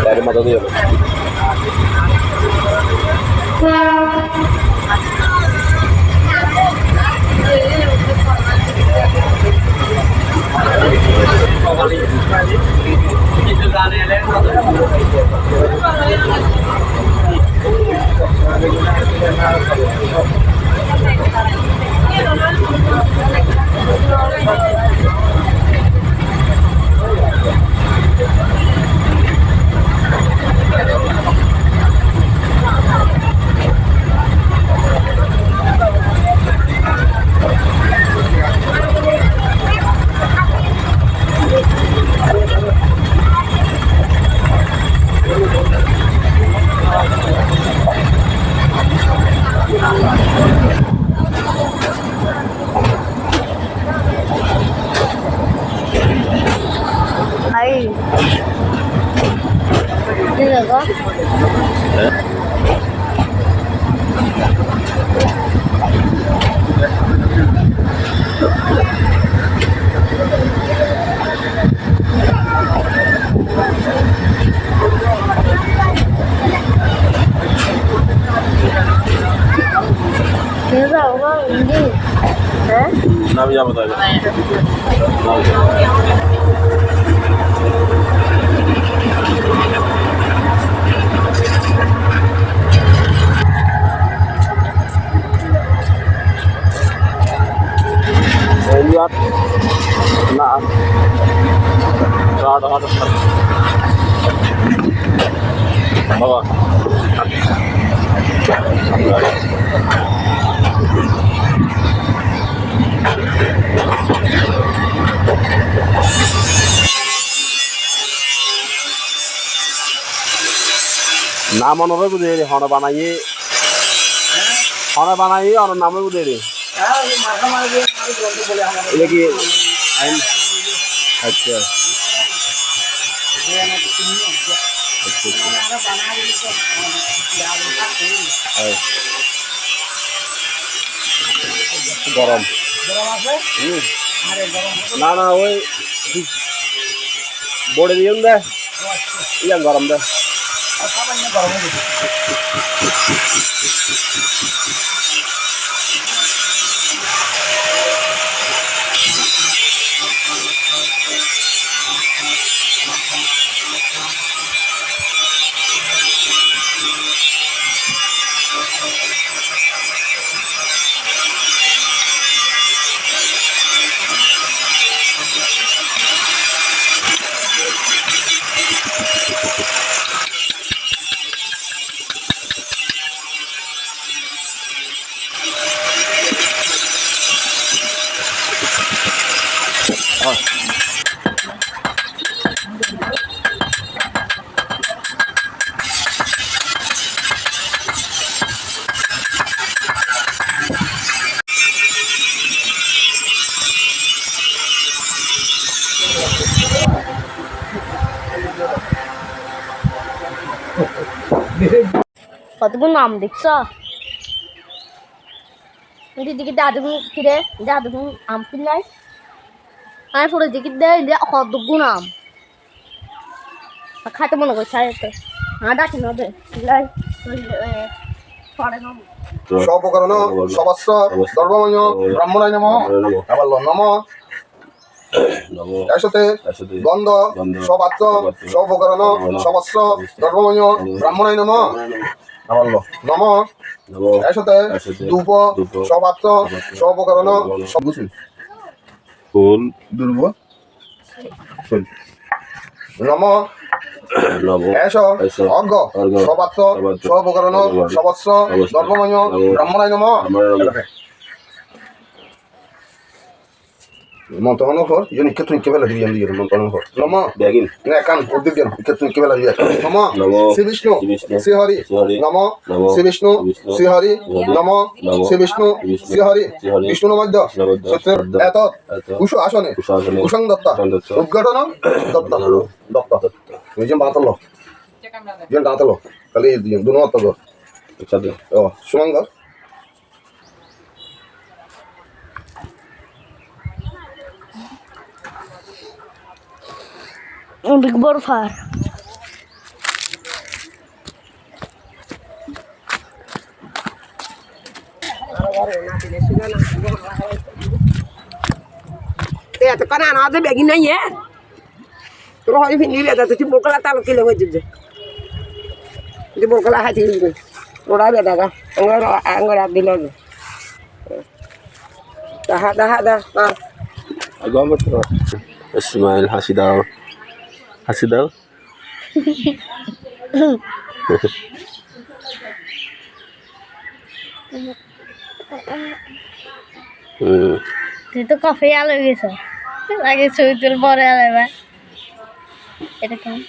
Dari mata dia. Ay. Talaga? Tidak apa ini. Namanya apa tadi? Lihat, nah, ada, bawa. नाम अनुरोध बुझे रे खाना बनाइए और नाम बुझे रे देखिए अच्छा गरम ना ना वही बोड़े दिए दे ये गरम दे কতগুলো নাম দেখছ দিকে দাদু কিরে দাদু আম কিনাই আমি পরে দিকে দে কতগুলো নাম খাতে মনে করছে ডাকি না দে সপকরণ সবস্ব সর্বময় ব্রাহ্মণায় নমঃ আবার নমঃ একসাথে গন্ধ সবাচ্য সপকরণ সবস্ব সর্বময় ব্রাহ্মণায় নমঃ আবার নমঃ একসাথে ধূপ সবাচ্য সপকরণ সব ফুল দুর্ব নমঃ এস অর্ঘ সবাচ্য সপকরণ সবস্ব সর্বময় ব্রাহ্মণায় নমঃ মন্তহন হর ইজন ইকে তুই কেবল দিবি আমি দিবি মন্তহন হর নম বেগিন না কান উদ্দিক জন ইকে তুই কেবল দিবি নম শ্রী বিষ্ণু শ্রী হরি নম শ্রী বিষ্ণু শ্রী হরি নম শ্রী বিষ্ণু শ্রী হরি বিষ্ণু মধ্য সত্যের এত কুশ আসনে কুসং দত্ত উদ্ঘাটন দত্ত দত্ত এই যে বাতল যে দাঁতল খালি দুনো অত গো একসাথে ও সুমঙ্গ Big Bonfire. Te con nó tới begin đấy nhé. Rồi thì đi về thì bố cái tao kia là người gì. Thì bố cái là hai thì gì. Rồi đã về đó. Anh người đi lên. Dah. Agama to. Ismail হাসি দাও হাসি দাও তুই তো coffee আলো গেছ আগে ছবি তুল পরে আলাবা এটা কেমন